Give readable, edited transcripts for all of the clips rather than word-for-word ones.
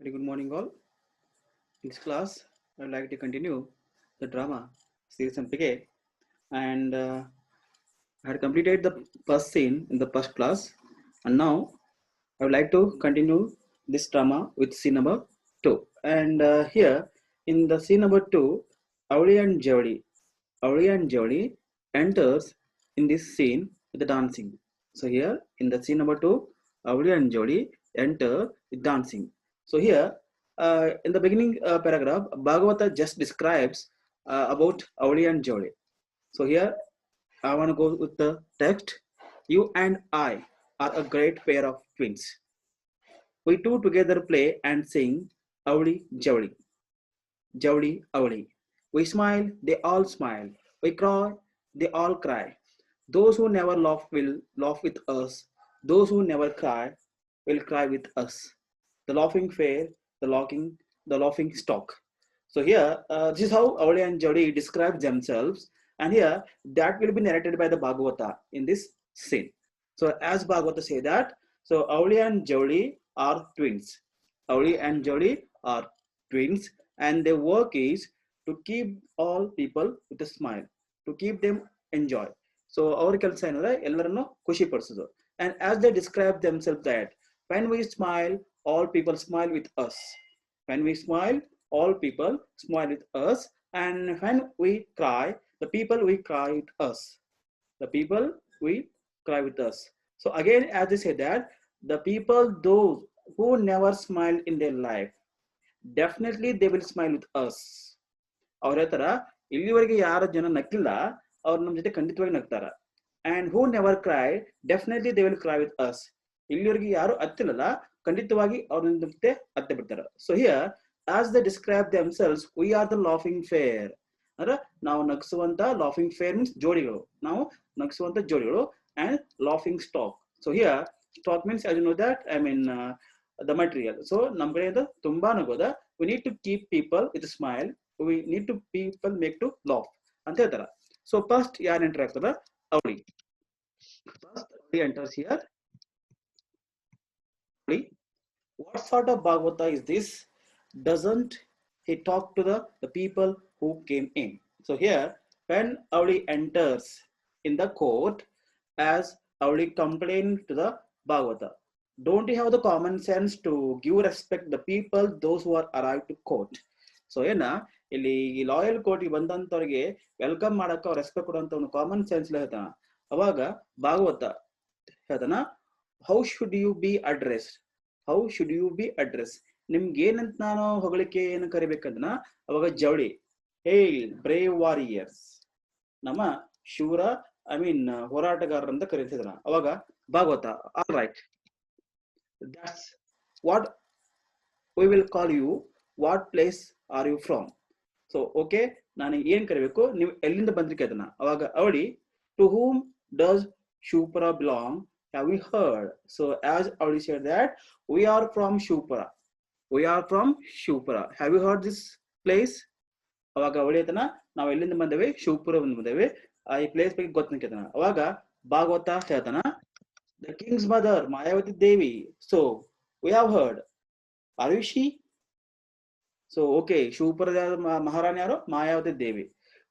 Very good morning, all. In this class, I would like to continue the drama series MPK, and I had completed the first scene in the first class, and now I would like to continue this drama with scene number two. And here in the scene number two, Auli and Jody enters in this scene with the dancing. So here in the scene number two, Auli and Jody enter with dancing. So here in the beginning paragraph, Bhagavata just describes about Auli and Jody. So here I want to go with the text. You and I are a great pair of twins. We two together play and sing Avli Javli, Javli Avli. We smile, they all smile. We cry, they all cry. Those who never laugh will laugh with us. Those who never cry will cry with us. The laughing fair, the laughing stock. So here, this is how Avli and Jodi describe themselves, and here that will be narrated by the Bhagavata in this scene. So as Bhagavata say that, so Avli and Jodi are twins. Avli and Jodi are twins, and their work is to keep all people with a smile, to keep them enjoy. So ಅವ್ರ ಕೆಲಸ ಏನಂದ್ರೆ ಎಲ್ಲರನ್ನು ಖುಷಿ ಪಡಿಸೋದು. And as they describe themselves that when we smile, all people smile with us. When we smile, all people smile with us. And when we cry, the people we cry with us. The people we cry with us. So again, as they say that, the people those who never smile in their life, definitely they will smile with us. ಅವ್ರ ಹೇಳ್ತಾರ ಇಲ್ಲಿವರೆಗೆ ಯಾರು ಜನ ನಕ್ಕಿಲ್ಲ ಅವ್ರು ನಮ್ಮ ಜೊತೆ ಖಂಡಿತವಾಗಿ ನಗ್ತಾರ. And who never cry definitely they will cry with us. ಇಲ್ಲಿವರೆಗೆ ಯಾರು ಅತ್ತಿಲ್ಲಲ್ಲ ಖಂಡಿತವಾಗಿ ಅವ್ರ ಜೊತೆ ಅತ್ತೆ ಬಿಡ್ತಾರ. So here as they describe themselves, we are the laughing fair. ಅಂದ್ರೆ ನಾವು ನಗಿಸುವಂತ ಲಾಫಿಂಗ್ ಫೇರ್ ಮೀನ್ಸ್ ಜೋಡಿಗಳು, ನಾವು ನಗಿಸುವಂತ ಜೋಡಿಗಳು. And laughing stock. So here stock means as you know that I mean the material. So ನಮ್ಮ ಕಡೆಯಿಂದ ತುಂಬಾ ನಗೋದ, we need to keep people with a smile, we need to people make to laugh ಅಂತ ಹೇಳ್ತಾರ. So first ಯಾರು enter ಆಗ್ತಾರ? Avli. First Avli enters here. Avli, what sort of Bhagavata is this? Doesn't he talk to the people who came in? So here when Avli enters in the court, as Avli complained to the Bhagavata, don't you have the common sense to give respect the people those who are arrived to court? So ಏನ ಇಲ್ಲಿ ಈ loyal ಕೋರ್ಟ್ಗೆ ಬಂದಂತವ್ರಿಗೆ welcome ಮಾಡಕ್ಕ ಅವ್ರು respect ಕೊಡುವಂತ ಒಂದು common sense ಹೇಳ್ತಾನ. ಅವಾಗ ಭಾಗವತ ಹೇಳ್ತಾನ, how should you be address, how should you be address, ನಿಮ್ಗೆ ಏನಂತ ನಾನು ಹೊಗಳಿಕೆ ಏನು ಕರಿಬೇಕಂತನ. ಅವಾಗ ಜವಳಿ, ಹೇಲ್ ಬ್ರೇವ್ ವಾರಿಯರ್ಸ್, ನಮ್ಮ ಶೂರ ಐ ಮೀನ್ ಹೋರಾಟಗಾರರು ಅಂತ ಕರೀತಿದ್ರ. ಅವಾಗ Bhagavata, all right, that's what we will call you, what place are you from. So okay, ನಾನು ಏನ್ ಕರಿಬೇಕು, ನೀವು ಎಲ್ಲಿಂದ ಬಂದ್ರಿ ಕೇಳ್ತಾನ. ಅವಾಗ Avali, to whom does Shupara belong? Have we heard? So as Avli said that we are from Shupara. We are from Shupara. Have you heard this place? ಅವಾಗ ಅವಳಿ ಹೇಳ್ತಾನ, ನಾವು ಎಲ್ಲಿಂದ ಬಂದೇವೆ, ಶಿವಪುರದಿಂದ ಬಂದೇವೆ, ಈ ಪ್ಲೇಸ್ ಬಗ್ಗೆ ಗೊತ್ತ ಕೇಳ್ತಾನ. ಅವಾಗ ಭಾಗವತ ಹೇಳ್ತಾನ, the king's mother Mayavati Devi. So we have heard. Are you she? So okay, ಶಿವಪುರದ ಮಹಾರಾಣಿ ಯಾರು? ಮಾಯಾವತಿ ದೇವಿ.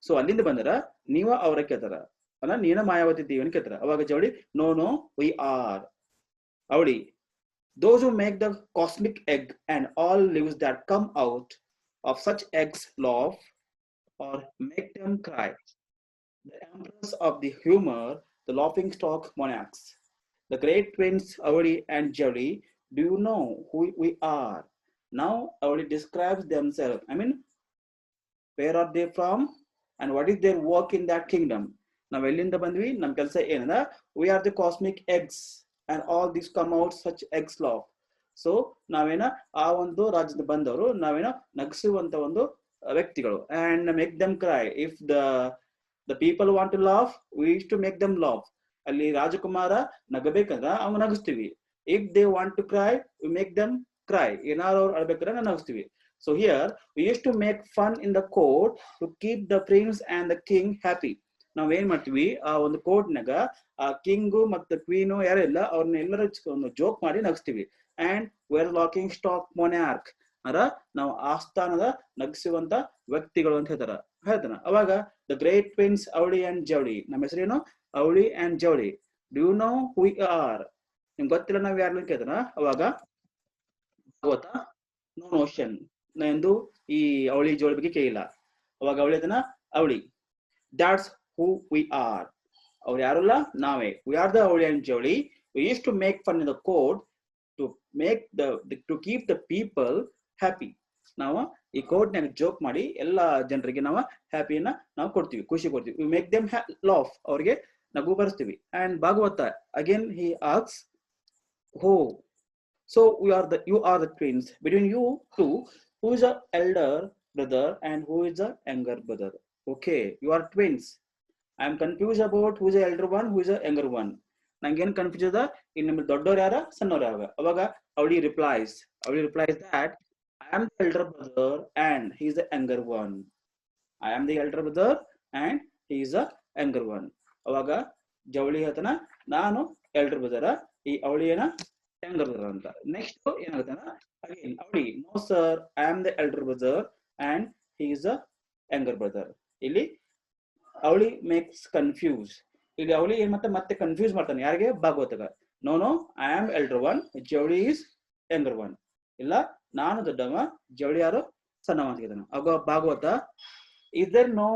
ಸೊ ಅಲ್ಲಿಂದ ಬಂದರ ನೀವ ಅವ್ರ ಕೇಳ್ತಾರ, ಅಲ್ಲ ನೀನ ಮಾಯಾವತಿ ದೇವಿ ಅಂತ ಕೇಳ್ತಾರ. ಅವಾಗ ಜವಳಿ, ನೋ ನೋ ವಿ ಆರ್. ಅವಳಿ, those who make the cosmic egg and all leaves that come out of such eggs laugh or make them cry. The emperors of the humor, the laughing stock monarchs, the great twins Avli and Jali. Do you know who we are? Now Avli describes themselves. I mean, where are they from and what is their work in that kingdom? ನಾವು ಎಲ್ಲಿಂದ ಬಂದ್ವಿ, ನಮ್ಮ ಕೆಲಸ ಏನದ, we are the cosmic eggs and all this come out such eggs laugh. So ನಾವೇನ ಆ ಒಂದು ರಾಜ್ಯದ ಬಂದವರು, ನಾವೇನ ನಗಿಸುವಂತ ಒಂದು ವ್ಯಕ್ತಿಗಳು. And make them cry. If the people want to laugh, we use to make them laugh. ಅಲ್ಲಿ ರಾಜಕುಮಾರ ನಗಬೇಕಂದ್ರ ಅವ್ನು ನಗಿಸ್ತೀವಿ. If they want to cry, we make them cry. ಏನಾರು ಅವ್ರು ಅಳ್ಬೇಕಾದ್ರೆ ನಾವು ನಗಿಸ್ತೀವಿ. So here we use to make fun in the court to keep the prince and the king happy. ನಾವ್ ಏನ್ ಮಾಡ್ತೀವಿ, ಆ ಒಂದು ಕೋರ್ಟ್ನಾಗ ಆ ಕಿಂಗು ಮತ್ತೆ ಕ್ವೀನು ಯಾರೆಲ್ಲ ಅವ್ರನ್ನ ಎಲ್ಲರ ಒಂದು ಜೋಕ್ ಮಾಡಿ ನಗಿಸ್ತೀವಿ. And we're laughing stock monarch, ಅರ ನಾವು ಆಸ್ಥಾನದ ನಗಿಸುವಂತ ವ್ಯಕ್ತಿಗಳು ಅಂತ ಹೇಳ್ತಾನ. ಅವಾಗ the great twins Avali and Javali, ನಮ್ಮ ಹೆಸರೇನು Avali and Javali. Do you know who are, ನಿಮ್ಗೆ ಗೊತ್ತಿಲ್ಲ ನಾವ್ ಯಾರು ಕೇಳ್ತಾನ. ಅವಾಗ ಭಾಗವತ ನೋ ನೋಷನ್, ನಾ ಎಂದು ಈ ಅವಳಿ ಜೋಳಿ ಬಗ್ಗೆ ಕೇಳಿಲ್ಲ. ಅವಾಗ ಅವಳಿ ಅದನ್ನ ಅವಳಿ, ದಾಟ್ಸ್ ಹೂ ವಿ ಆರ್, ಅವ್ರು ಯಾರಲ್ಲ ನಾವೇ, we are the Avali and Javali. We use to make fun in the court to make to keep the people happy. ನಾವು ಈ ಕೋರ್ಟ್ನಾಗ ಜೋಕ್ ಮಾಡಿ ಎಲ್ಲಾ ಜನರಿಗೆ ನಾವು ಹ್ಯಾಪಿಯನ್ನ ನಾವು ಕೊಡ್ತೀವಿ, ಖುಷಿ ಕೊಡ್ತೀವಿ. ವಿ ಮೇಕ್ ದೆಮ್ ಲಾಫ್, ಅವ್ರಿಗೆ ನಗು ಬರೆಸ್ತೀವಿ. And Bhagavata again he asks ಹೋ, so you are the twins. Between you two, who is the elder brother and who is the younger brother? Okay, you are twins. I am confused about who is the elder one, who is the younger one. ನಂಗೇನು confuse ಅದ, ಇನ್ನು ನಿಮ್ಗೆ ದೊಡ್ಡವ್ರು ಯಾರ ಸಣ್ಣವ್ರು ಯಾವಾಗ. ಅವಾಗ ಅವಳಿ replies that I am the elder brother and he is the younger one. I am the elder brother and he is the younger one. ಅವಾಗ ಜವಳಿ ಹೇಳ್ತಾನ ನಾನು ಎಲ್ಡರ್ ಬ್ರದರ, ಈ ಅವಳಿ ಏನ younger brother ಅಂತ. ನೆಕ್ಸ್ಟ್ ಏನಾಗುತ್ತಾನ, again Avali no sir I am the elder brother and he is the younger brother. ಇಲ್ಲಿ ಅವಳಿ ಮೇಕ್ಸ್ ಕನ್ಫ್ಯೂಸ್. ಇಲ್ಲಿ ಅವಳಿ ಏನ್ ಮತ್ತೆ ಕನ್ಫ್ಯೂಸ್ ಮಾಡ್ತಾನೆ ಯಾರಿಗೆ, ಭಾಗವತಗ. No no I am elder one, Javali is younger one. ಇಲ್ಲ ನಾನು ದೊಡ್ಡವ, ಜವಳಿ ಯಾರು ಸಣ್ಣವ ಅಂತ ಹೇಳ್ತಾನೆ. ಆಗ Bhagavata is there no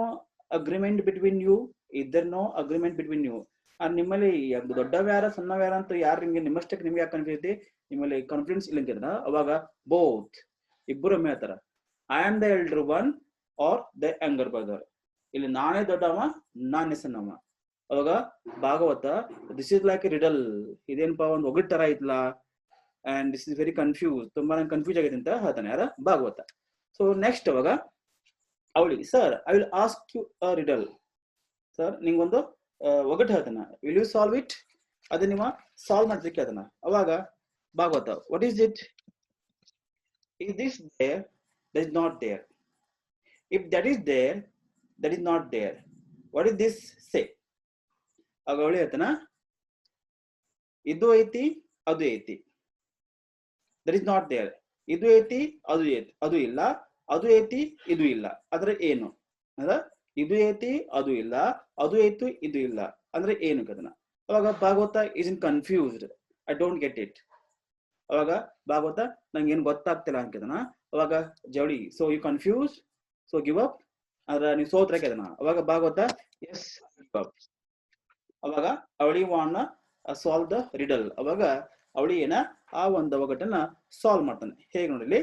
agreement between you, is there no agreement between you. ನಿಮ್ಮಲ್ಲಿ ದೊಡ್ಡವ್ಯಾರ ಸಣ್ಣವ್ಯಾರ ಅಂತ ಯಾರು ನಿಮ್ಗೆ ನಿಮ್ಮಷ್ಟಕ್ಕೆ ನಿಮ್ಗೆ ಯಾಕೆ ಕನ್ಫ್ಯೂಸ್ ಐತಿ, ನಿಮ್ಮಲ್ಲಿ ಕಾನ್ಫಿಡೆನ್ಸ್ ಇಲ್ಲ ಅಂತ. ಅವಾಗ ಬೋತ್ ಇಬ್ಬರು ಒಮ್ಮೆ ಹೇಳ್ತಾರ I am the elder one or the younger brother. ಇಲ್ಲಿ ನಾನೇ ದೊಡ್ಡವ, ನಾನೇ ಸಣ್ಣವ. ಅವಾಗ Bhagavata this is like a riddle, ಇದೇನಪ್ಪ ಒಂದು ಒಗಟ್ ತರ ಐತ್ಲ, and this is very confuse, ತುಂಬಾ ನಂಗೆ ಕನ್ಫ್ಯೂಸ್ ಆಗಿದೆ ಅಂತ ಹೇಳ್ತಾನೆ ಯಾರ, ಭಾಗವತ. ಸೊ ನೆಕ್ಸ್ಟ್ ಅವಾಗ Avali sir I will ask you a riddle. Sir ನಿಂಗೊಂದು ಒಗಟ್ ಹೇಳ್ತಾನ, ವಿಲ್ ಯು ಸಾಲ್ವ್ ಇಟ್, ಅದನ್ನ ನೀವು ಸಾಲ್ವ್ ಮಾಡ್ಲಿಕ್ಕೆ ಹೇಳ್ತಾನ. ಅವಾಗ Bhagavata what is it, is this there, that is not there, if that is there, that is not there, what is this say. ಆಗ ಅವಳಿ ಹೇಳ್ತಾನ ಇದು ಐತಿ ಅದು ಐತಿ, that is not there, ಇದು ಐತಿ ಅದು ಇಲ್ಲ, ಅದು ಐತಿ ಇದು ಇಲ್ಲ, ಅಂದ್ರೆ ಏನು ಅದ, ಇದು ಐತಿ ಅದು ಇಲ್ಲ, ಅದು ಐತಿ ಇದು ಇಲ್ಲ ಅಂದ್ರೆ ಏನು ಕದನ. ಅವಾಗ Bhagavata is in confused, I don't get it. ಅವಾಗ ಭಾಗವತ ನಂಗೆ ಏನು ಗೊತ್ತಾಗ್ತಿಲ್ಲ ಅನ್ಕದನ. ಅವಾಗ Javali so you confuse, so give up, ಅಂದ್ರೆ ನೀವು ಸೋತ್ರ ಕದನ. ಅವಾಗ ಭಾಗವತ ಎಸ್ ಗಿವ್ ಅಪ್. ಅವಾಗ ಅವಳಿ ವಾಂಟ್ ಸಾಲ್ವ್ ದ ರಿಡಲ್. ಅವಾಗ ಅವಳಿ ಏನ ಆ ಒಂದು ಒಗಟನ್ನ ಸಾಲ್ವ್ ಮಾಡ್ತಾನೆ. ಹೇಗೆ ನೋಡಿಲಿ,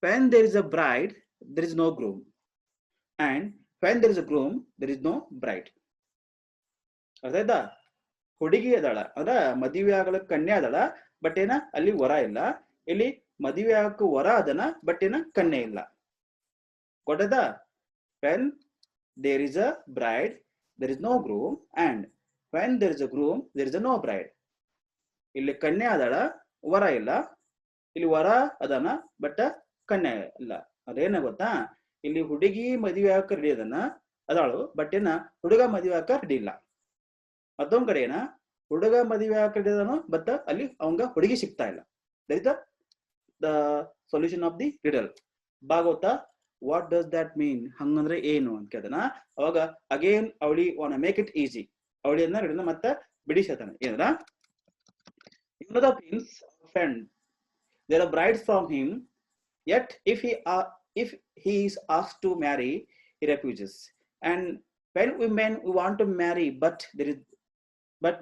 when there is a bride there is no groom, and when there is a groom there is no bride. ಅರ್ಥ ಆಯ್ತಾ, ಹುಡುಗಿ ಅದಾಳ ಅಂದ್ರ ಮದುವೆ ಆಗಲ ಕನ್ಯೆ ಅದಾಳ, ಬಟ್ ಏನ ಅಲ್ಲಿ ವರ ಇಲ್ಲ. ಇಲ್ಲಿ ಮದುವೆ ಆಗಕ್ಕೆ ವರ ಅದನ, ಬಟ್ ಏನ ಕನ್ಯೆ ಇಲ್ಲ. ಗೊತ್ತಾಯ್ತಾ, when there is a bride there is no groom, and when there is a groom there is a no bride. ಇಲ್ಲಿ ಕನ್ಯೆ ಅದಾಳ, ವರ ಇಲ್ಲ. ಇಲ್ಲಿ ವರ ಅದಾನ, ಬಟ್ ಕನ್ಯೆ ಇಲ್ಲ. ಅದೇನ ಗೊತ್ತಾ, ಇಲ್ಲಿ ಹುಡುಗಿ ಮದುವೆ ಆಗಕ್ಕೆ ರೆಡಿ ಅದಾಳು, ಬಟ್ ಏನ ಹುಡುಗ ಮದುವೆ ಆಗಕ್ಕೆ ರೆಡಿ ಇಲ್ಲ. ಮತ್ತೊಂದ್ ಕಡೆ ಏನ ಹುಡುಗ ಮದುವೆ ಆಗಕ್ಕೆ ರೆಡಿ ಅದಾನು, ಬಟ್ ಅಲ್ಲಿ ಅವಂಗ ಹುಡುಗಿ ಸಿಗ್ತಾ ಇಲ್ಲ. That is the solution of the riddle. Bhagavata what does that mean, ಹಂಗಂದ್ರೆ ಏನು ಅಂತ ಕೇಳ್ತಾನ. ಅವಾಗ again Avali want make it easy, ಅವಳಿಯನ್ನ ರಿಡಲ್ ಮತ್ತೆ ಬಿಡಿಸತಾನೆ. ಏನಂದ್ರ, the prince friend, there are brides from him, yet if he is asked to marry he refuses, and when women we want to marry but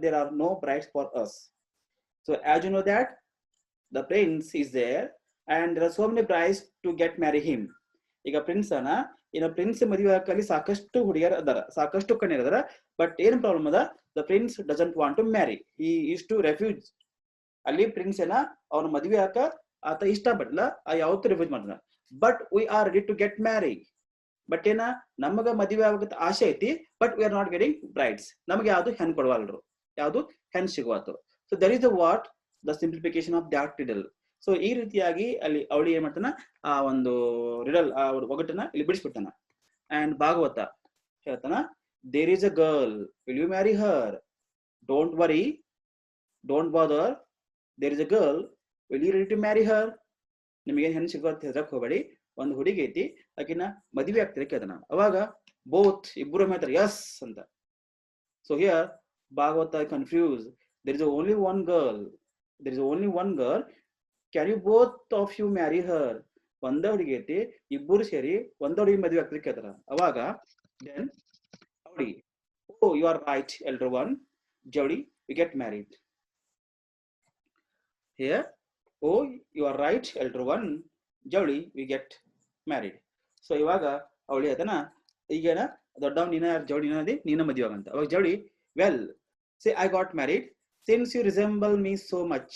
there are no brides for us. So as you know that the prince is there and there are so many brides to get marry him. ಈಗ prince ಅನ ಇನ್ನು prince ಮದುವೆ ಹಾಕಲಿ ಸಾಕಷ್ಟು ಹುಡುಗಿಯರು ಅದಾರ, ಸಾಕಷ್ಟು ಕನ್ಯರು ಅದಾರ, but ಏನ್ ಪ್ರಾಬ್ಲಮ್ ಅದ, the prince doesn't want to marry, he is to refuse. ಅಲ್ಲಿ ಪ್ರಿನ್ಸ್ ಏನ ಅವ್ನ ಮದುವೆ ಹಾಕ ಆತ ಇಷ್ಟ ಪಡಲ್ಲ, ಯಾವತ್ತೂ ರಿಫ್ಯೂಸ್ ಮಾಡ್ತಾನ. But we are ready to get marry, but ಏನ ನಮಗ ಮದುವೆ ಆಗತ್ತ ಆಸೆ ಐತಿ, but we are not getting brides. ನಮ್ಗೆ ಯಾವ್ದು ಹೆಣ್ ಕೊಡವಲ್ರು, ಯಾವ್ದು ಹೆಣ್ ಸಿಗುವತ್ತು. So that is the what the simplification of that riddle. ಸೊ ಈ ರೀತಿಯಾಗಿ ಅಲ್ಲಿ ಅವಳಿ ಏನ್ ಮಾಡ್ತಾನ, ಆ ಒಂದು ರಿಡಲ್ ಆ ಒಗಟನ್ನ ಇಲ್ಲಿ ಬಿಡಿಸ್ಬಿಡ್ತಾನ. ಅಂಡ್ ಭಾಗವತ ಹೇಳ್ತಾನ, there is a girl, will you marry her, don't worry, don't bother, there is a girl will you ready to marry her? ನಿಮಗೆ ಹೆಣ್ಣು ಸಿಗೋತ್ ಹೆದರಕ್ ಹೋಗಬೇಡಿ. ಒಂದು ಹುಡುಗಿ ಐತಿ, ಆಕಿನ ಮದುವೆ ಆಗ್ತಿರ ಕೇಳ್ತಾನ. ಅವಾಗ ಬೋತ್ ಇಬ್ಬರು ಹೇಳ್ತಾರೆ ಯಸ್ ಅಂತ. So here Bhagavata confuse. there is only one girl. there is only one girl. can you both of you marry her? ಒಂದ ಹುಡುಗಿ ಐತಿ, ಇಬ್ಬರು ಸೇರಿ ಒಂದ ಹುಡುಗಿ ಮದುವೆ ಆಗ್ತಿರ ಕೇಳ್ತಾರ. ಅವಾಗ then ಅವಡಿ, oh you are right elder one, Jody, we get married. Here, oh you are right elder one, Jody, we get married. So ಇವಾಗ ಅವಳಿ ಅದನ್ನ ಈಗೇನ ದೊಡ್ಡವ್ ನೀನ ಜೋಡಿ ನೀನ ಮದುವೆ ಆಗಂತ. ಅವಾಗ ಜೋಡಿ, well say I got married. Since you resemble me so much,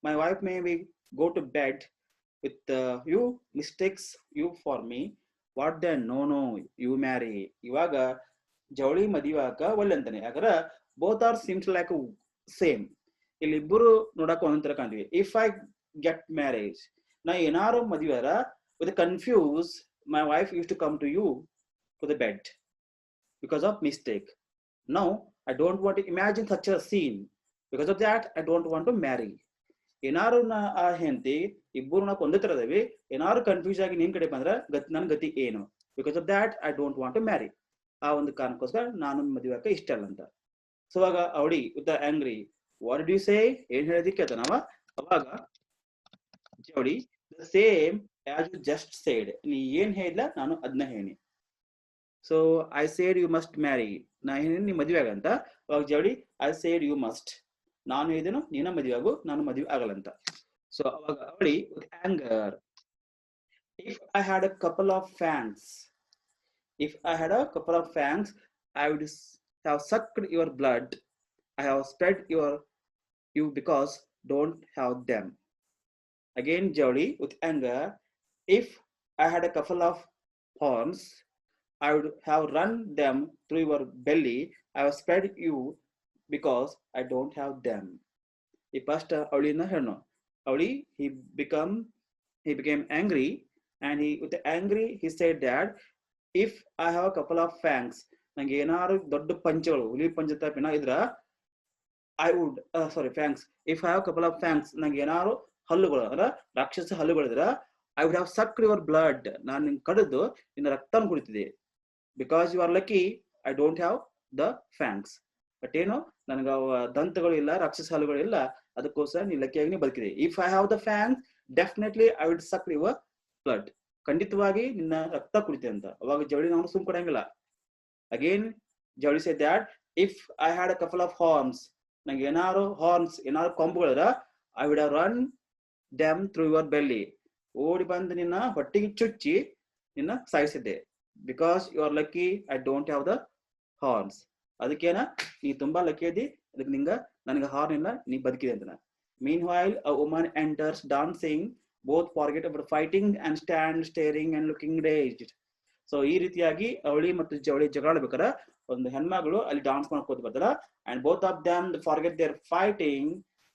my wife may we go to bed with you mistakes you for me. What then? No, you marry. ಇವಾಗ ಜವಳಿ ಮದುವೆಯಾಗ ಒಳ್ಳೆ ಅಂತಾನೆ. ಯಾಕಂದ್ರೆ both are Sims like same. ಇಲ್ಲಿ ಇಬ್ಬರು ನೋಡಕ್ ಒಂದೊಂದ್ ತರ ಕಾಣ್ತೀವಿ. ಇಫ್ ಐ ಗೆಟ್ ಮ್ಯಾರೇಜ್, ನಾ ಏನಾರು ಮದುವೆಯಾರ with confuse, my wife used to come to you to the bed because of mistake. Now I don't want to imagine such a scene. Because of that I don't want to marry. ಏನಾರು ಆ ಹೆಂಡತಿ ಇಬ್ಬರು ನಾವು ಒಂದೇ ತರ ಇದೇವಿ, ಏನಾರು confuse ಆಗಿ ನಿನ್ ಕಡೆ ಬಂದ್ರೆ ನನ್ ಗತಿ ಏನು? Because of that I don't want to marry. ಆ ಒಂದು ಕಾರಣಕ್ಕೋಸ್ಕರ ನಾನು ಮದುವೆ ಆಗ ಇಷ್ಟ ಅಲ್ಲ ಅಂತ. ಸೊ ಅವಾಗ Avali with angry, what did you say? ಏನ್ ಹೇಳಿದಕ್ಕೆ ಅಂತ ನಾವ ಅವಾಗ Javali, the same as you just said. ನೀ ಏನ್ ಹೇಳಿಲ್ಲ ನಾನು ಅದನ್ನ ಹೇಳಿ. So I said you must marry. ನಾ ಏನೇನು ನೀ ಮದುವೆ ಆಗಂತ. ಅವಾಗ ಜವಳಿ, ಐ ಸೇಡ್ ಯು ಮಸ್ಟ್. ನಾನು ಹೇಳಿದೆನು ನೀನ ಮದುವೆ ಆಗು, ನಾನು ಮದುವೆ ಆಗಲ್ಲಂತ. ಸೊ ಅವಾಗ Avali with anger, if I had a couple of fans, if I had a couple of fangs, I would have sucked your blood. I have spread you because don't have them. Again Jowli with anger, if I had a couple of horns, I would have run them through your belly. I have spread you because I don't have them. The first Avlina herno. Avli he became angry, and with angry he said that if I have a couple of fangs, ನಂಗೆ ಏನಾರು ದೊಡ್ಡ ಪಂಚಗಳು, ಹುಲಿ ಪಂಚ type ಏನೋ ಇದ್ರ, I would fangs. If I have a couple of fangs, ನಂಗೆ ಏನಾರು ಹಲ್ಲುಗಳು ಅಂದ್ರೆ ರಾಕ್ಷಸ ಹಲ್ಲುಗಳಿದ್ರ, I would have sucked your blood. ನಾನು ನಿನ್ ಕಡಿದು ನಿನ್ನ ರಕ್ತನ ಕುಡಿತಿದ್ದೆ. Because you are lucky, I don't have the fangs. But ಏನು, ನನಗ ದಂತಗಳು ಇಲ್ಲ, ರಾಕ್ಷಸ ಹಲ್ಲುಗಳು ಇಲ್ಲ, ಅದಕ್ಕೋಸ್ಕರ ನೀ ಲಕ್ಕಿಯಾಗಿ ನೀ ಬದುಕಿದೆ. If I have the fangs, definitely I would suck your blood. ಖಂಡಿತವಾಗಿ ನಿನ್ನ ರಕ್ತ ಕುಡಿತೆ ಅಂತ. ಅವಾಗ ಜವಳಿ ನಾವು ಸುಮ್ ಕೊಡಂಗಿಲ್ಲ. ಅಗೇನ್ ಜವಳಿ said that if I had a couple of horns, ನಂಗೆ ಏನಾರು ಹಾರ್ನ್ಸ್ ಏನಾರು ಕೊಂಬುಗಳಿದ್ರ, I would have run them through your belly. ಓಡಿ ಬಂದು ನಿನ್ನ ಹೊಟ್ಟಿಗೆ ಚುಚ್ಚಿ ನಿನ್ನ ಸಾಯಿಸಿದ್ದೆ. Because you are lucky, I don't have the horns. ಅದಕ್ಕೇನ ನೀ ತುಂಬಾ ಲಕ್ಕಿ ಇದ್ದಿ, ಅದಕ್ಕೆ ನನಗೆ ಹಾರ್ನ್ ಇಲ್ಲ, ನೀ ಬದುಕಿದೆ ಅಂತ. Meanwhile a woman enters dancing, both forget about fighting and stand staring and looking dazed. So ಈ ರೀತಿಯಾಗಿ ಅವಳಿ ಮತ್ತು ಜವಳಿ ಜಗಳಾಡ್ಬೇಕಾರೆ ಒಂದು ಹೆಣ್ಮಗಳು ಅಲ್ಲಿ ಡಾನ್ಸ್ ಮಾಡ್ಕೋತ ಬರ್ತಾರ. and both of them forget their fighting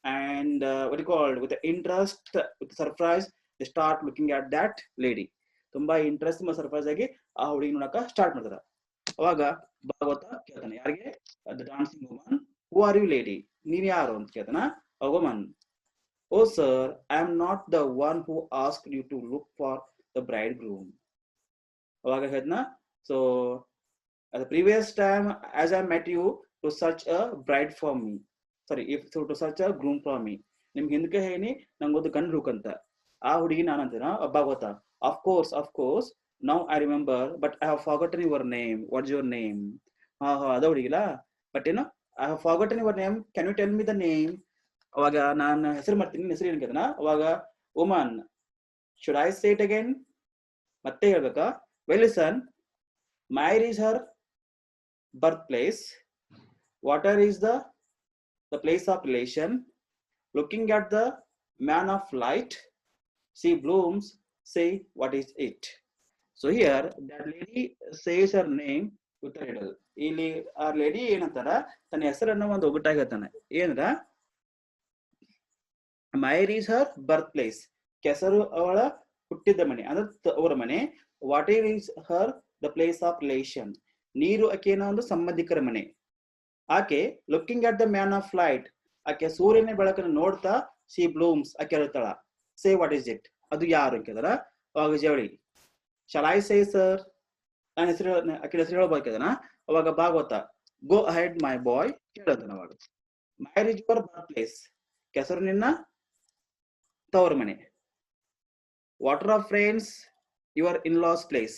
and what you called with interest, with surprise, they start looking at that lady. ತುಂಬಾ ಇಂಟ್ರೆಸ್ಟ್ ಮತ್ತು ಸರ್ಪ್ರೈಸ್ ಆಗಿ ಆ ಹುಡುಗಿ ನೋಡಕ ಸ್ಟಾರ್ಟ್ ಮಾಡ್ತಾರ. ಅವಾಗ ಭಾಗವತ ಕೇಳ್ತಾನೆ, ಯಾರಿಗೆ? The dancing woman, who are you lady, ನೀವ್ ಯಾರು ಅಂತ ಕೇಳ್ತಾನ. a woman, oh sir, I am not the one who asked you to look for the bridegroom. ಅವಾಗ ಹೇಳ್ದನ, so at the previous time as I met you to search a bride for me, sorry, if to search a groom for me, ನಿಮ್ಗೆ ಹಿಂದಕ್ಕೆ ಹೇಳಿ ನಂಗೊಂದು ಗಂಡು ಹುಡುಕಂತ. ಆ ಹುಡುಗಿ ನಾನು ಅಂತೀನ Bhagavata, of course now I remember, but I have forgotten your name. What's your name? ಅದ ಹುಡುಗಿಲ್ಲ, but ಏನು, I have forgotten your name, can you tell me the name? ಅವಾಗ ನಾನು ಹೆಸರು ಮಾಡ್ತೀನಿ, ಹೆಸರು ಏನ್ ಕೇಳ್ತಾನ. ಅವಾಗ woman, should I say it again? ಮತ್ತೆ ಹೇಳ್ಬೇಕಾ? well listen, Myre is her birthplace, water is the place of relation, looking at the man of light, she blooms, say what is it? So here that lady says her name with a riddle. ಇಲ್ಲಿ ಆ lady ಏನಂತಾರ, ತನ್ನ ಹೆಸರನ್ನ ಒಂದು ಒಗಟಾಗಿ ಹೇಳ್ತಾನೆ. ಏನಂದ್ರ, Myre is her birthplace, ಕೆಸರು ಅವಳ ಹುಟ್ಟಿದ ಮನೆ ಅಂದ್ರೆ ಅವರ ಮನೆ. Water is her the place of relation, ನೀರು ಆಕೆನ ಒಂದು ಸಂಬಂಧಿಕರ ಮನೆ. ಆಕೆ looking at the man of light, ಆಕೆ ಸೂರ್ಯನ ಬೆಳಕನ್ನು ನೋಡ್ತಾ she blooms ಕೇಳ್ತಾಳ. Say what is it? ಅದು ಯಾರು ಕೇಳಿದ್ರ ಅವಾಗ ಜವಳಿ shall I say sir? ನಾನು ಹೆಸರು ಆಕೆ ಹೆಸರು ಹೇಳ್ಬೇಕದನ ಅವಾಗ ಭಾಗವತ ಗೋ ಅಹೆಡ್ ಮೈ ಬಾಯ್ ಕೇಳಂತಾನ ಅವಾಗ. ಮ್ಯಾರ್ ಇಸ್ ಯುವರ್ ಬರ್ತ್ ಪ್ಲೇಸ್ ಕೆಸರು ನಿನ್ನ ತವರ ಮನೆ. Water of friends your in loss place.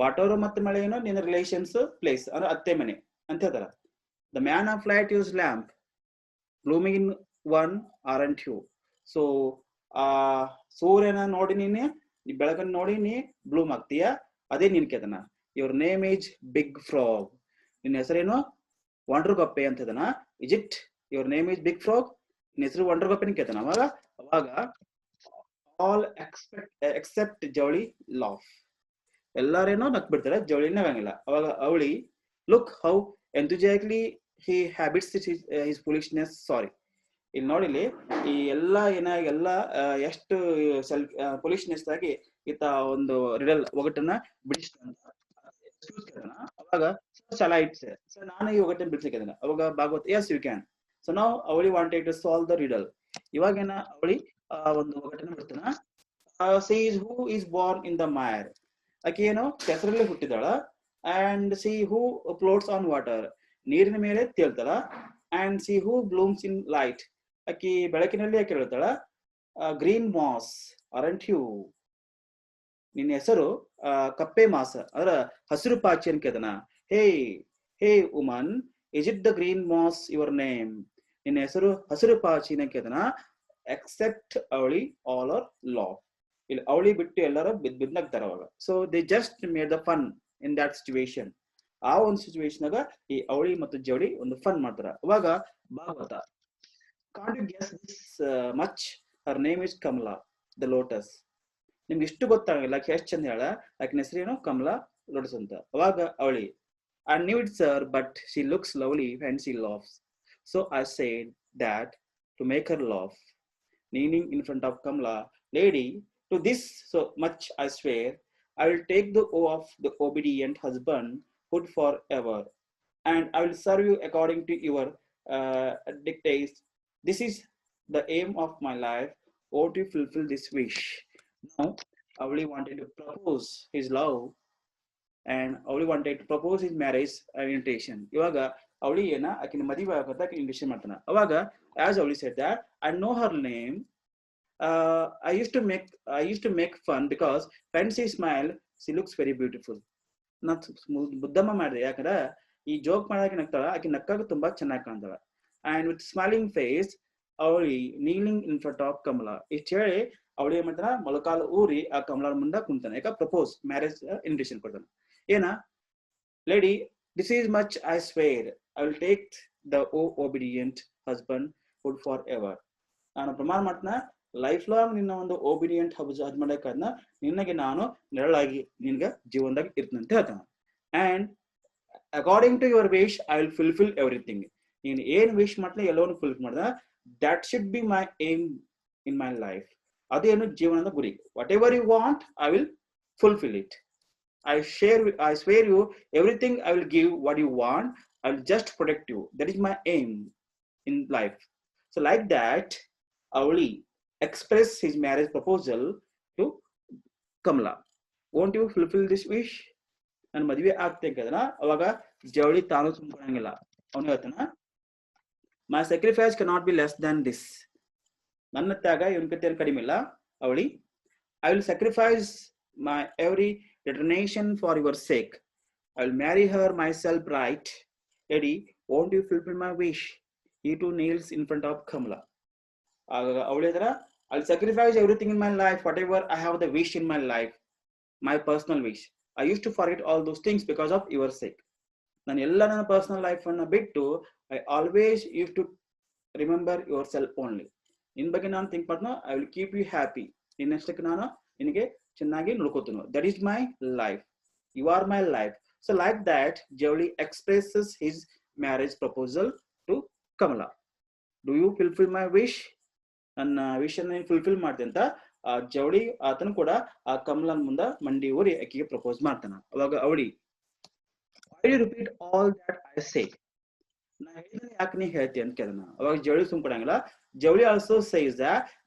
Water ಮತ್ತೆ ಮಳೆ ಏನೋ ನಿನ್ನ ರಿಲೇಷನ್ಸ್ ಪ್ಲೇಸ್ ಅಂದ್ರೆ ಅತ್ತೆ ಮನೆ ಅಂತ ಹೇಳ್ತಾರ. The man of light use lamp blooming in one aren't you. So ಆ ಸೂರ್ಯನ ನೋಡಿ ನೀನೆ ಬೆಳಕನ್ನು ನೋಡಿ ನೀ ಬ್ಲೂಮ್ ಆಗ್ತೀಯ, ಅದೇ ನಿನ್ ಕೇತನ. Your name is big frog. ನಿನ್ನ ಹೆಸರೇನು ವಂಡರ್ ಗಪ್ಪೆ ಅಂತ ಇದನ. Is it your name is big frog? ನಿನ್ನ ಹೆಸರು ವಂಡರ್ ಗಪ್ಪೆ ಕೇತನ. ಅವಾಗ ಆಲ್ ಎಕ್ಸೆಪ್ಟ್ ಜವಳಿ ಲಾಫ್. ಎಲ್ಲಾರೇನೋ ನಕ್ ಬಿಡ್ತಾರೆ, ಜವಳಿ ನಗಂಗಿಲ್ಲ. ಅವಾಗ Avali look how enthusiastically he habits his foolishness. Sorry, ಇಲ್ಲಿ ನೋಡಿಲಿ ಈ ಎಲ್ಲ ಏನಾಗೆಲ್ಲ ಎಷ್ಟು ಫುಲಿಶ್ನೆಸ್ ಆಗಿ ಈತ ಒಂದು ರಿಡಲ್ ಒಗಟನ್ನ ಬಿಡಿಸ್ತಾನ. ಅವಾಗ ಚಾಲ ಇಟ್ಸ್ ಸರ್ ನಾನು ಈ ಒಗಟನ್ನ ಬಿಡಿಸ್ಲಿಕ್ಕೆ. ಅವಾಗ Bhagavat yes you can. So ನಾವು Avali wanted to solve the riddle. ಇವಾಗೇನ ಅವಳಿ ಒಂದು ಒಗಟನ್ನ ಬಿಡ್ತಾನ. She's who is born in the mire. ಆಕೆ ಏನೋ ಕೆಸರಲ್ಲಿ ಹುಟ್ಟಿದಾಳ. And she who floats on water. ನೀರಿನ ಮೇಲೆ ತೇಳ್ತಾಳ. And she who blooms in light. ಆಕಿ ಬೆಳಕಿನಲ್ಲಿ ಯಾಕೆ ಹೇಳ್ತಾಳ ಗ್ರೀನ್ ಮಾಸ್ ಅರಂಟ್ ಯು. ನಿನ್ನ ಹೆಸರು ಕಪ್ಪೆ ಮಾಸ ಅಂದ್ರ ಹಸಿರು ಪಾಚಿ ಅಂತ ಕೇಳ್ತಾನ. Hey hey woman is it the green mass your name? ನಿನ್ನ ಹೆಸರು ಹಸಿರು ಪಾಚಿನ ಕೇಳ್ತಾನ. ಎಕ್ಸೆಪ್ಟ್ ಅವಳಿ ಆಲ್ ಆರ್ ಲಾ. ಇಲ್ಲಿ ಅವಳಿ ಬಿಟ್ಟು ಎಲ್ಲರೂ ಬಿದ್ನಗ್ತಾರ ಅವಾಗ. So they just made the fun in that situation. ಆ ಒಂದು ಸಿಚುವೇಶನ್ ಈ ಅವಳಿ ಮತ್ತು ಜವಳಿ ಒಂದು ಫನ್ ಮಾಡ್ತಾರ. ಅವಾಗ Bhagavata can't you guess this much? Her name is Kamala the lotus. ನಿಮ್ಗೆ ಇಷ್ಟು ಗೊತ್ತಾಗಿಲ್ಲ ಎಷ್ಟು ಚಂದ ಹೇಳ. ಆಕಿನ ಹೆಸರೇನು ಕಮಲಾ ಲೋಟಸ್ ಅಂತ. ಅವಾಗ ಅವಳಿ I knew it sir but she looks lovely and she laughs. So I said that to make her laugh. Kneeling in front of Kamala, lady, to this so much I swear, I will take the oath of the obedient husband hood forever, and I will serve you according to your dictates. This is the aim of my life. Oh, to fulfill this wish. Now, Avali wanted to propose his love, and Avali wanted to propose his marriage invitation. Ivaga Avali ena akina madive agata invitation ಮಾಡ್ತಾನ. ಅವಾಗ as Avali said that I know her name. I used to make fun because when she smile, she looks very beautiful. ನಾ ಬುದ್ಧಮ್ಮ ಮಾಡಿದೆ, ಯಾಕಂದ್ರೆ ಈ joke ಮಾಡಕ್ಕೆ ನಗ್ತಾಳ, ಆಕೆ ನಕ್ಕಾಗ ತುಂಬಾ ಚೆನ್ನಾಗಿ ಕಾಣ್ತಾಳ. ಅಂಡ್ ವಿತ್ ಸ್ಮೈಲಿಂಗ್ ಫೇಸ್ ಅವಳಿ ನೀಲಿಂಗ್ ಇನ್ ಫ್ರಂಟ್ ಆಫ್ ಕಮಲಾ. ಇಷ್ಟ ಹೇಳಿ ಅವಳಿ ಏನ್ ಮಾಡ್ತಾನ, ಮೊಳಕಾಲ ಊರಿ ಆ ಕಮಲಾ ಮುಂದೆ ಕುಂತಾನೆ. ಯಾಕ ಪ್ರಪೋಸ್ ಮ್ಯಾರೇಜ್ ಇನ್ವಿಟೇಷನ್ ಕೊಡ್ತಾನೆ. ಏನ lady this is much I square I will take the obedient husband food for ever. ನಾನು ಪ್ರಮಾಣ ಮಾಡ್ತಾನ ಲೈಫ್ ಲಾಂಗ್ ನಿನ್ನ ಒಂದು ಒಬಿಡಿಯಂಟ್ ಹಸ್ಬೆಂಡ್ ಅದನ್ನ ನಿನ್ನಗೆ ನಾನು ನೆರಳಾಗಿ ನಿನ್ಗ ಜೀವನದಾಗ ಇರ್ತೇನೆ ಅಂತ ಹೇಳ್ತಾನ. And according to your wish I will fulfil everything. ನೀನು ಏನ್ ವಿಶ್ ಮಾಡ್ತೀನಿ ಎಲ್ಲವನ್ನು ಫುಲ್ಫಿಲ್ ಮಾಡ್ದ. That should be my aim in my life. ಅದೇನು ಜೀವನದ ಗುರಿ. Whatever you want I will fulfil it. I swear you everything I will give what you want. I will just protect you. That is my aim in life. So like that, Avali expressed his marriage proposal to Kamala. Won't you fulfill this wish? ನಾನು ಮದುವೆ ಆಗ್ತೇನೆ ಕದನ. ಅವಾಗ ಜವಳಿ ತಾನು ಸುಮ್ಕೊಳಂಗಿಲ್ಲ. ಅವನು ಹೇಳ್ತಾನ, my sacrifice cannot be less than this. ನನ್ನ ತ್ಯಾಗ ಇವನ್ ಕತೆ ಕಡಿಮೆ ಇಲ್ಲ. ಅವಳಿ I will sacrifice my every determination for your sake. I will marry her myself, right? Lady, won't you fulfill my wish? He too kneels in front of Kamala. I'll sacrifice everything in my life, whatever I have the wish in my life, my personal wish. I used to forget all those things because of your sake. ನಾನು ಎಲ್ಲ ನನ್ನ personal life ಅನ್ನ ಬಿಟ್ಟು I always used to remember yourself only. ನಿನ್ ಬಗ್ಗೆ ನಾನು think ಮಾಡ್ತಾನ. I will keep you happy. ನಿನ್ನಷ್ಟಕ್ಕೆ ನಾನು ನಿನಗೆ ಚೆನ್ನಾಗಿ ನೋಡ್ಕೋತೀನಿ. That is my life. You are my life. So like that, Javli expresses his marriage proposal to Kamala. Do you fulfill my wish? ನನ್ನ wish ಅನ್ನ ಫುಲ್ಫಿಲ್ ಮಾಡ್ತೆ ಅಂತ ಜವಳಿ ಆತನು ಕೂಡ ಆ ಕಮಲನ್ ಮುಂದ ಮಂಡಿ ಊರಿ ಆಕೆಗೆ ಪ್ರಪೋಸ್ ಮಾಡ್ತಾನ. ಅವಾಗ ಅವಳಿ, why do you repeat all that I say? ನಾ ಹೇಳಿದ್ರೆ ಯಾಕೆ ನೀ ಹೇಳ್ತಿ ಅಂತ ಕೇಳಿದ. ಅವಾಗ ಜವಳಿ ಸುಮ್ ಕೊಡಂಗಿಲ್ಲ. ಜವಳಿ also says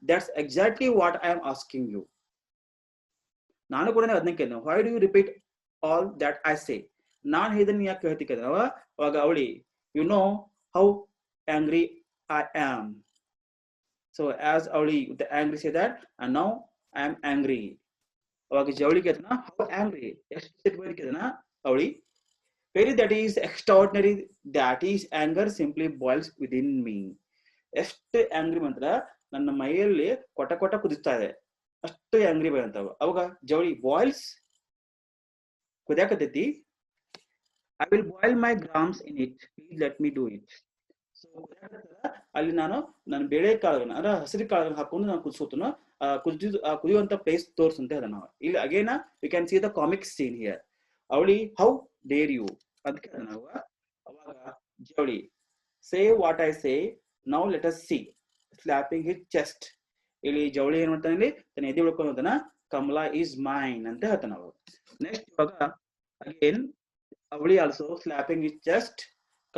that's exactly what I am asking you. ನಾನು ಕೂಡ ಅದನ್ನ ಕೇಳಿದ, why do you repeat all that I say? ನಾನು ಹೇಳಿದ್ರೆ ನೀ ಯಾಕೆ ಹೇಳ್ತಿ ಕೇಳಿದ. ಅವಾಗ ಅವಳಿ, you know how angry I am. So as ಅವಳಿ the angry say that, and now I am angry. ಅವಾಗ ಜವಳಿ ಕೇಳ್ತಾನ, how angry, ಎಷ್ಟು ಸಿಟ್ಟು ಕೇಳ್ತಾನ ಅವಳಿ. Very that is extraordinary, that is anger simply boils within me. ಎಷ್ಟು ಆಂಗ್ರಿ ಮಾತ್ರ ನನ್ನ ಮೈಯಲ್ಲಿ ಕೊಟ ಕೊಟ ಕುದಿಸ್ತಾ ಇದೆ, ಅಷ್ಟು ಆಂಗ್ರಿ ಬೈ ಅಂತವ. ಅವಾಗ ಜವಳಿ ಬಾಯ್ಲ್ಸ್ ಕುದಿಯಾಕತೈತಿ, I will boil my grams in it, please let me do it. So ಅಲ್ಲಿ ನಾನು ನನ್ನ ಬೇಳೆ ಕಾಳುಗಳನ್ನ ಅಂದ್ರೆ ಹಸಿರು ಕಾಳುಗಳನ್ನ ಹಾಕೊಂಡು ನಾನು ಕುದಿಸೋತನ, ಕುದಿಯುವಂತ ಪ್ಲೇಸ್ ತೋರ್ಸಂತೆ ಅದ. ನಾವು ಇಲ್ಲಿ again you can see the comic scene here. Avali how dare you ಅದಕ್ಕೆ ನಾವು. ಅವಾಗ Javali say what I say now let us see, slapping his chest. ಇಲ್ಲಿ ಜವಳಿ ಏನ್ ಮಾಡ್ತಾನೆ, ಇಲ್ಲಿ ತನ್ನ ಎದೆ ಉಳ್ಕೊಂಡು ಅಂತಾನ, ಕಮಲಾ ಈಸ್ ಮೈನ್ ಅಂತ ಹೇಳ್ತಾನ. ಅವಾಗ ನೆಕ್ಸ್ಟ್ ಇವಾಗ ಅಗೇನ್ Avali also slapping his chest,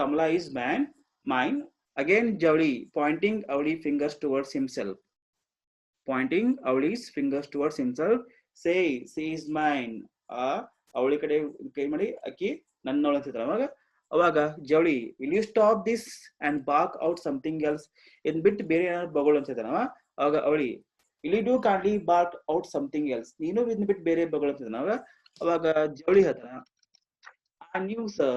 Kamala is mine. Again Javli pointing Avli fingers towards himself, pointing Avli's fingers towards himself, say she is mine. Avli kade kai madi aki nannawಳು ಅಂತಿದ್ರವಾಗ. ಅವಾಗ ಜವಳಿ will you stop this and bark out something else, ಇನ್ ಬಿಟ್ಟು ಬೇರೆ ಏನಾದ್ರು ಬಗಳು ಅಂತಿದ್ದಾನವ. ಅವಾಗ ಅವಳಿ will you do kindly bark out something else, ನೀನು ಇದನ್ನ ಬಿಟ್ಟು ಬೇರೆ ಬಗಳು ಅಂತಿದ್ದಾನವಾಗ. ಅವಾಗ ಜವಳಿ ಹೇಳ್ತಾನ, I knew sir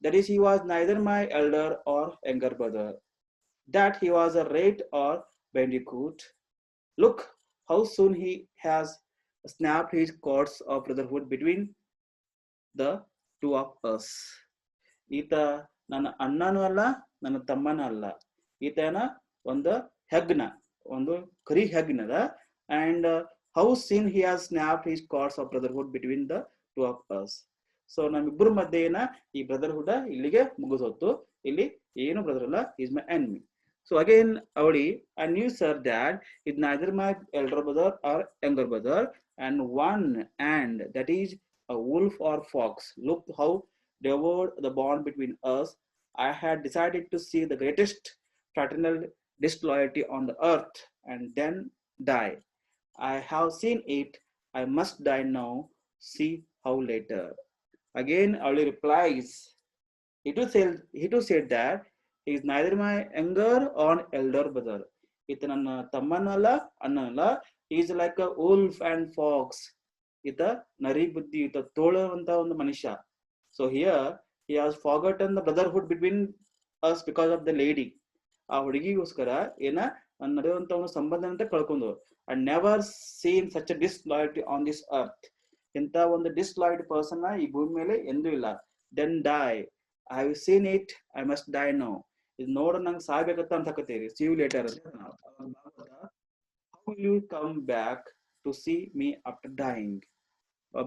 that is he was neither my elder or younger brother, that he was a rat or bandicoot. Look how soon he has snapped his cords of brotherhood between the two of us. ಈತ ನನ್ನ ಅಣ್ಣನೂ ಅಲ್ಲ, ನನ್ನ ತಮ್ಮನೂ ಅಲ್ಲ. ಈತನ ಒಂದು ಹೆಗ್ನ, ಒಂದು ಕರಿ ಹೆಗ್ನದ. And how seen he has snapped his cards of brotherhood between the two of us. So ನಮ್ಮಿಬ್ಬರ ಮಧ್ಯೆ ಏನ ಈ ಬ್ರದರ್ಹುಡ್ ಇಲ್ಲಿಗೆ ಮುಗಿದೋತು. ಇಲ್ಲಿ ಏನು ಬ್ರದರ್ ಅಲ್ಲ, is my enemy. So again Avali, I knew sir that is neither my elder brother or younger brother, and one and that is a wolf or fox. Look how devoured the bond between us. I had decided to see the greatest fraternal disloyalty on the earth and then die. I have seen it. I must die now. See how later. Again, Avli replies, he too said that he is neither my younger or elder brother. ಈತ ನನ್ನ ತಮ್ಮನಲ್ಲ ಅಣ್ಣನಲ್ಲ. he is like a wolf and fox. ಈತ ನರಿ ಬುದ್ಧಿ, ಈತ ತೋಳುವಂತ ಒಂದು ಮನುಷ್ಯ. So here he has forgotten the brotherhood between us because of the lady. ಆ ಹುಡುಗಿಗೋಸ್ಕರ ಏನ ನಡೆಯುವಂತ ಒಂದು ಸಂಬಂಧ ಅಂತ ಕಳ್ಕೊಂಡು. and never seen such a disloyalty on this earth. ಇಂತ ಒಂದು ಡಿಸ್ಲಾಯ್ಡ್ ಪರ್ಸನ್ ಈ ಭೂಮಿ ಮೇಲೆ ಎಂದೂ ಇಲ್ಲ. then die. I have seen it. I must die now. ಇದು ನೋಡ ನಂಗೆ ಸಾಯ್ಬೇಕಂತ ಅನ್ಸಕತ್ತೀರಿ. see you later. how will you come back to see me after dying?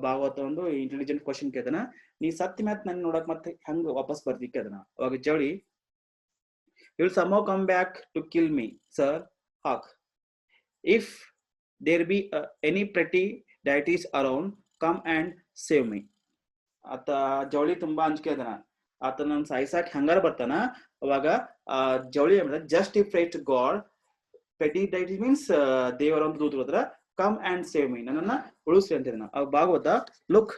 Bhagavata ಒಂದು ಇಂಟೆಲಿಜೆಂಟ್ ಕ್ವಶನ್ ಕೇಳ್ತಾನ, ನೀ ಸತ್ಯ ಮ್ಯಾತ್ ನನ್ ನೋಡಕ್ ಮತ್ತೆ ಹೆಂಗ ವಾಪಸ್ ಬರ್ತಿ ಕೇಳ್ತಾನ. ಅವಾಗ ಜವಳಿ, you will somehow come back to kill me, sir. Hawk. If there be any pretty deities around, come and save me. ಆತ ಜವಳಿ ತುಂಬಾ ಅಂಜಿಕೆ ಅದನ. ಆತ ನನ್ ಸಾಯಿಸಾಕ್ ಹೆಂಗಾರ ಬರ್ತಾನ. ಅವಾಗ ಜವಳಿ just if right god, petty deity means ದೇವರ ಒಂದು ದೂತರು ಹತ್ರ, ಕಮ್ ಅಂಡ್ ಸೇವ್ ಮೀ, ನನ್ನನ್ನ ಉಳಿಸ್ರಿ ಅಂತ ಹೇಳಿದ. ಅವಾಗ Bhagavata, look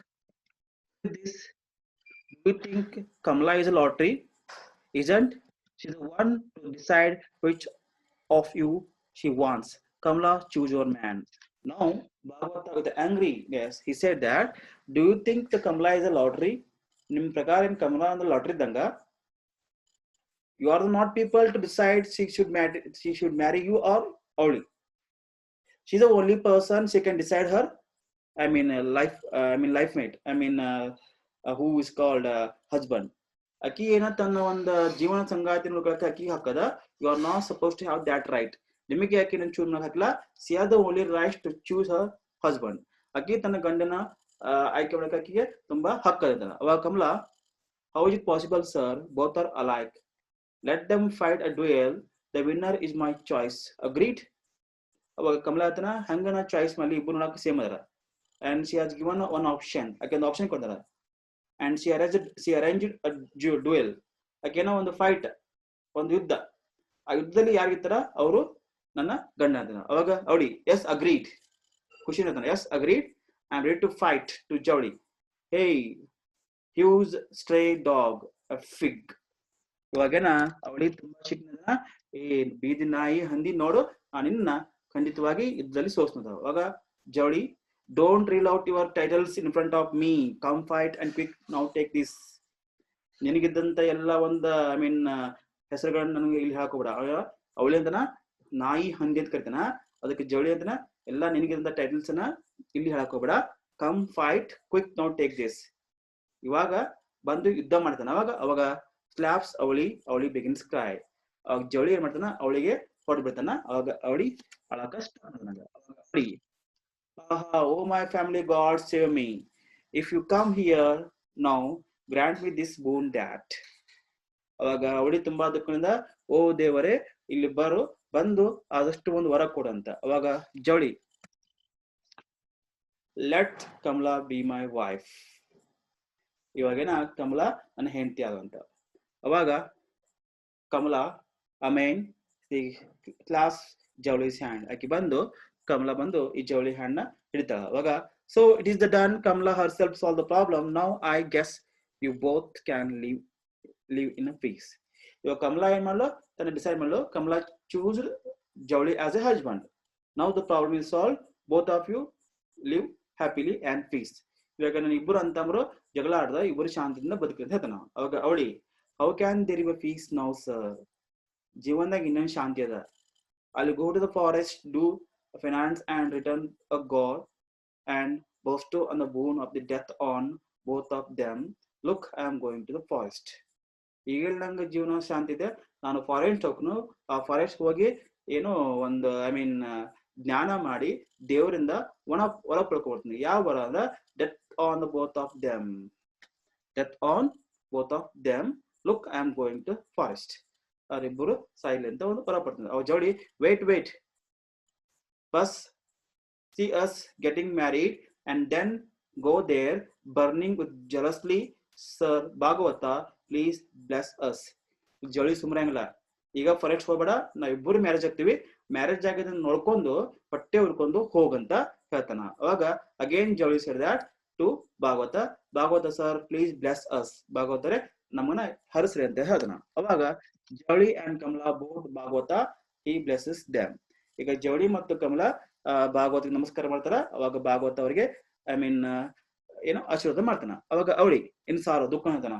this, do you think Kamala is a lottery? Isn't she the one to decide which of you she wants? Kamala, choose your man. Now Bhagavata with angry, yes, he said that, do you think the Kamala is a lottery? ನಿಮ್ ಪ್ರಕಾರ ಏನ್ ಕಮಲಾ ಅಂದ್ರೆ lottery ಇದ್ದಂಗ? You are not people to decide she should marry you or Avli. She's the only person she can decide her, life mate, who is called husband. ಅಕ್ಕಿ ಏನ ತನ್ನ ಒಂದು ಜೀವನ ಸಂಗಾತಿ ನೋಡ್ಕೊಳಕ್ಕೆ ಅಕ್ಕಿ ಹಾಕದ. You are not suppose to have that right. ನಿಮಗೆ ಯಾಕೆ ನನ್ನ ಚೂಸ್ ಹಾಕಲ್ಲ. She are the only right to choose her husband. ಅಕ್ಕಿ ತನ್ನ ಗಂಡನ ಆಯ್ಕೆ ಮಾಡಕ್ಕೆ ಅಕ್ಕಿಗೆ ತುಂಬಾ ಹಕ್ಕದ. ಅವಾಗ Kamala, how is it possible sir, both are alike, let them fight a duel, the winner is my choice, agreed. ಅವಾಗ ಕಮಲಾ ಆತನ ಹಂಗನ ಚಾಯ್ಸ್ ಮಾಡಿ ಇಬ್ಬರು ನೋಡಕ್ ಸೇಮ್ ಅದರ. And she has given one option, ಆಕೆ ಒಂದು ಆಪ್ಷನ್ ಕೊಡ್ತಾರ. and she arranged a duel. ಆಕೆನೋ ಒಂದು ಫೈಟ್, ಒಂದು ಯುದ್ಧ, ಆ ಯುದ್ಧದಲ್ಲಿ ಯಾರಿರ್ತಾರ ಅವರು ನನ್ನ ಗಂಡ ಅಂತಾನ. ಅವಾಗ ಅವಳಿ ಎಸ್ ಅಗ್ರೀಡ್, ಖುಷಿ ಅಂತಾನ, yes agreed, I am ready to fight to Javali. Hey he's stray dog a fig. ಇವಾಗೇನ ಅವಳಿ ತುಂಬಾ ಶಿಕ್ನದ, ಏ ಬೀದಿ ನಾಯಿ ಹಂದಿ ನೋಡು, ನಿನ್ನ ಖಂಡಿತವಾಗಿ ಯುದ್ಧದಲ್ಲಿ ಸೋಸ್ನದ. ಅವಾಗ Javali, don't reel out your titles in front of me, come fight and quick now take this. ನಿನಗಿದ್ದಂತ ಎಲ್ಲ ಒಂದು ಐ ಮೀನ್ ಹೆಸರುಗಳನ್ನ ನನಗೆ ಇಲ್ಲಿ ಹಾಕೋಬಿಡ. ಅವಳಿ ಅಂತನ ನಾಯಿ ಹಂದಿ ಅಂತ ಕರಿತಾನ, ಅದಕ್ಕೆ ಜವಳಿ ಅಂತನ ಎಲ್ಲ ನಿನಗಿದ್ದಂತ ಟೈಟಲ್ಸ್ ಅನ್ನ ಇಲ್ಲಿ ಹಾಕೋಬೇಡ, come fight quick now take this. ಇವಾಗ ಬಂದು ಯುದ್ಧ ಮಾಡ್ತಾನ. ಅವಾಗ ಸ್ಲಾಪ್ಸ್ ಅವಳಿ ಬಿಗಿನ್ಸ್ ಕ್ರೈ. ಅವಾಗ ಜವಳಿ ಏನ್ ಮಾಡ್ತಾನ, ಅವಳಿಗೆ ಹೊಡೆದು ಬಿಡ್ತಾನ. ಅವಾಗ ಅವಳಿ ಅಳಕ ಸ್ಟಾರ್ಟ್ ಮಾಡ್ತಾನ. Avali, oh my family god save me, if you come here now grant me this boon that. ಅವಾಗ ಅವಳಿ ತುಂಬಾ ದುಃಖದಿಂದ, ಓ ದೇವರೇ ಇಲ್ಲಿ ಬಂದು ಆದಷ್ಟು ಒಂದು ವರ ಕೊಡಂತ. ಅವಾಗ Javali, let Kamala be my wife. ಇವಾಗೇನ ಕಮಲಾ ನನ್ನ ಹೆಂಡತಿ ಆದಂತ. ಅವಾಗ Kamala amen clasps Javali's hand. ಆಕಿ ಬಂದು ಕಮಲಾ ಬಂದು ಈ ಜವಳಿ ಹ್ಯಾಂಡ್ ನ ಹಿಡಿತಾಳ. ಅವಾಗ so it is the done, Kamala herself solve the problem, now I guess you both can live in a peace. ಇವಾಗ ಕಮಲಾ ಏನ್ ಮಾಡ್ಲು, ತನ್ನ ಡಿಸೈಡ್ ಮಾಡ್ಲು, Kamala choose Javali as a husband. Now the problem is solve, both of you live happily and peace. ಇವಾಗ ನನ್ನ ಇಬ್ಬರು ಅಂತಂದ್ರು ಜಗಳ ಆಡ್ದ, ಇಬ್ಬರು ಶಾಂತಿಯಿಂದ ಬದುಕಿ ಅಂತ ಹೇಳ್ತಾನ. ಅವಾಗ ಅವಳಿ, ಹೌ ಕ್ಯಾನ್ ದೇರ್ ಇವ್ ಅ ಪೀಸ್ ನೌ ಸರ್, ಜೀವನದಾಗ ಇನ್ನೊಂದು ಶಾಂತಿ ಅದ. ಅಲ್ಲಿ go to the forest, do finance and return a god and bestow on the boon of the death on both of them. Look, I am going to the forest. ಈಗ ನಂಗೆ ಜೀವನ ಶಾಂತಿ ಇದೆ, ನಾನು ಫಾರೆಸ್ಟ್ ಹೋಗ್ನು, ಆ ಫಾರೆಸ್ಟ್ ಹೋಗಿ ಏನೋ ಒಂದು I mean ಜ್ಞಾನ ಮಾಡಿ ದೇವರಿಂದ ವರ ಪಡ್ಕೊಳ್ತೀನಿ. ಯಾವ ವರ ಅಂದ್ರೆ death on the both of them, death on both of them, look I am going to forest. ಅವರಿಬ್ಬರು ಸಾಯಿಲಿ ಅಂತ ಒಂದು ವರ ಪಡ್ತೀನಿ. ಅವ್ ಜೋಡಿ, wait but see us getting married and then go there burning with jealously, sir Bhagavata please bless us. ಜವಳಿ ಸುಮ್ರಂಗಿಲ್ಲ, ಈಗ ಫಾರೆಸ್ಟ್ ಹೋಗ್ಬೇಡ, ನಾವಿಬ್ಬರು ಮ್ಯಾರೇಜ್ ಆಗ್ತೀವಿ, ಮ್ಯಾರೇಜ್ ಆಗಿದ್ದನ್ನ ನೋಡ್ಕೊಂಡು ಹೊಟ್ಟೆ ಹುಡ್ಕೊಂಡು ಹೋಗಂತ ಹೇಳ್ತಾನ. ಅವಾಗ ಅಗೇನ್ ಜವಳಿ said that to Bhagavata sir please bless us, ಭಾಗವತರೆ ನಮ್ಮನ್ನ ಹರಸ್ರಿ ಅಂತ ಹೇಳ್ತಾನ. ಅವಾಗ Javali and Kamala both Bhagavata he blesses them. ಈಗ ಜವಳಿ ಮತ್ತು ಕಮಲಾ ಭಾಗವತಿಗೆ ನಮಸ್ಕಾರ ಮಾಡ್ತಾರ. ಅವಾಗ ಭಾಗವತ ಅವರಿಗೆ ಐ ಮೀನ್ ಏನೋ ಆಶೀರ್ವಾದ ಮಾಡ್ತಾನ. ಅವಾಗ ಅವಳಿ ಇನ್ ಸಾರು ದುಃಖ ಅಂತಾನ,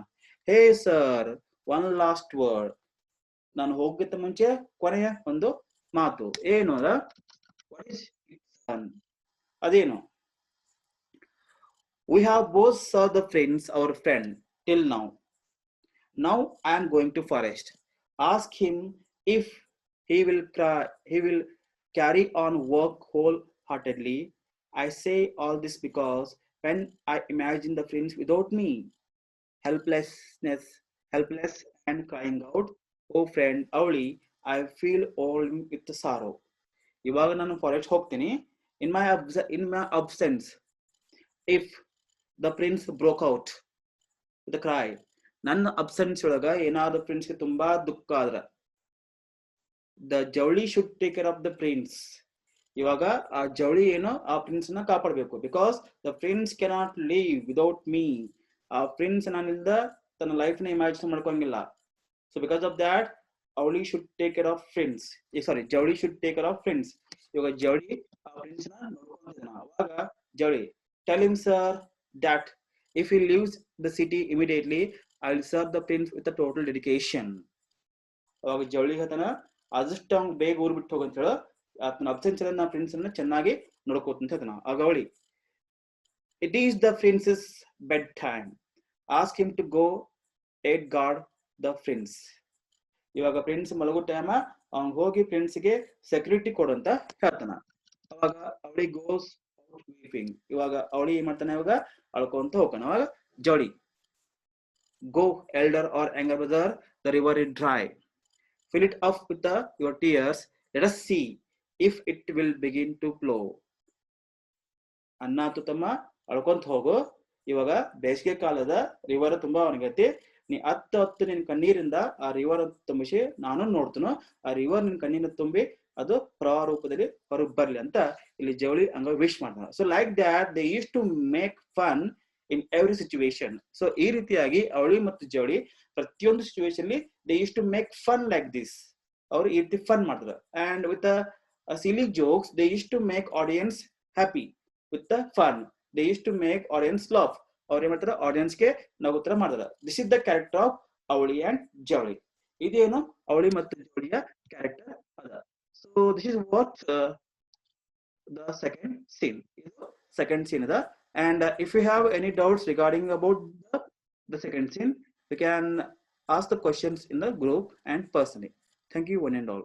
ಹೇ ಸರ್ ಒನ್ ಲಾಸ್ಟ್ ವರ್ಡ್, ನಾನು ಹೋಗಿದ್ದ ಮುಂಚೆ ಕೊನೆಯ ಒಂದು ಮಾತು ಏನು ಅದ, ಅದೇನು, we have both saw the friends our friend till now I am going to forest, ask him if he will carry on work wholeheartedly. I say all this because when I imagine the friends without me, helpless and crying out, oh friend Avli, I feel all with the sorrow. ಇವಾಗ ನಾನು forest ಹೋಗ್ತೀನಿ, in my absence, if the prince broke out with a cry, ನನ್ನ absence ಒಳಗ ಏನಾದ್ರು ಫ್ರೆಂಡ್ಸ್ಗೆ ತುಂಬಾ ದುಃಖ ಆದ್ರ, the Javali should take care of the prince. ಇವಾಗ ಆ ಜವಳಿ ಏನೋ ಆ ಪ್ರಿನ್ಸ್ ನ ಕಾಪಾಡಬೇಕು, because the prince cannot live without me. ಆ ಪ್ರಿನ್ಸ್ ನಾನಿಲ್ದ ತನ್ನ ಲೈಫ್ ನ ಇಮ್ಯಾಜಿನ್ ಮಾಡ್ಕೊಂಗಿಲ್ಲ. So because of that Avali should take care of friends, Javali should take care of friends. ಇವಾಗ ಜವಳಿ ಆ ಪ್ರಿನ್ಸ್ ನ ನೋಡ್ಕೊಂಡಿದ್ದಾನ. ಅವಾಗ Javali, tell him sir that if he leaves the city immediately, I will serve the prince with a total dedication. ಅವಾಗ ಜವಳಿ ಹೇಳ್ತಾನ, ಆದಷ್ಟು ಅವ್ನು ಬೇಗ ಊರು ಬಿಟ್ಟು ಹೋಗಂತ ಹೇಳ, ಆತನ ಅಬ್ಸೆನ್ಸ್ ನಾ ಪ್ರಿನ್ಸ್ ಅನ್ನ ಚೆನ್ನಾಗಿ ನೋಡ್ಕೋತ ಹೇಳ್ತಾನ. ಆಗ Avali, it is the princess bed time, ask him to go at guard the prince. ಇವಾಗ ಪ್ರಿನ್ಸ್ ಮಲಗೋ ಟೈಮ, ಅವ್ನ್ ಹೋಗಿ ಪ್ರಿನ್ಸ್ಗೆ ಸೆಕ್ಯೂರಿಟಿ ಕೊಡಂತ ಹೇಳ್ತಾನ. ಅವಾಗ ಅವಳಿ ಗೋಸ್ ವೀಪಿಂಗ್. ಇವಾಗ ಅವಳಿ ಏನ್ ಮಾಡ್ತಾನೆ, ಇವಾಗ ಅಳ್ಕೊಂತ ಹೋಗ್ತಾನ. ಅವಾಗ Javali, go elder or younger brother, the river is dry, fill it up with your tears, let us see if it will begin to flow. ಅಣ್ಣ ತಮ್ಮ ಅಳ್ಕೊಂತ ಹೋಗು, ಇವಾಗ ಬೇಸಿಗೆ ಕಾಲದ ರಿವರ್ ತುಂಬಾ ಒಣಗೈತಿ, ನೀ ಹತ್ತು ನಿನ್ ಕಣ್ಣೀರಿಂದ ಆ ರಿವರ್ ತುಂಬಿಸಿ ನಾನು ನೋಡ್ತನೋ, ಆ ರಿವರ್ ನಿನ್ ಕಣ್ಣೀರ ತುಂಬಿ ಅದು ಪ್ರವಾಹ ರೂಪದಲ್ಲಿ ಹೊರಗೆ ಬರ್ಲಿ ಅಂತ ಇಲ್ಲಿ ಜವಳಿ ಹಂಗ ವಿಶ್ ಮಾಡ್ತಾನೆ. So like that they use to make fun in every situation. So ಈ ರೀತಿಯಾಗಿ ಅವಳಿ ಮತ್ತು ಜವಳಿ ಪ್ರತಿಯೊಂದು ಸಿಚುವೇಶನ್ ಅಲ್ಲಿ they use to make fun like this. ಅವ್ರು ಈ ರೀತಿ ಫನ್ ಮಾಡ್ತಾರೆ. And with silly jokes they use to make audience happy. With the fun they use to make audience laugh. ಅವ್ರು ಏನ್ ಮಾಡ್ತಾರೆ, ಆಡಿಯನ್ಸ್ಗೆ ನಗುತ್ತರ ಮಾಡ್ತಾರೆ. This is the character of Avali and Javali. ಇದೇನು ಅವಳಿ ಮತ್ತು ಜವಳಿಯ ಕ್ಯಾರೆಕ್ಟರ್ ಅದ. So this is what the second scene. Second scene is and if you have any doubts regarding about the second scene, you can ask the questions in the group and personally. Thank you one and all.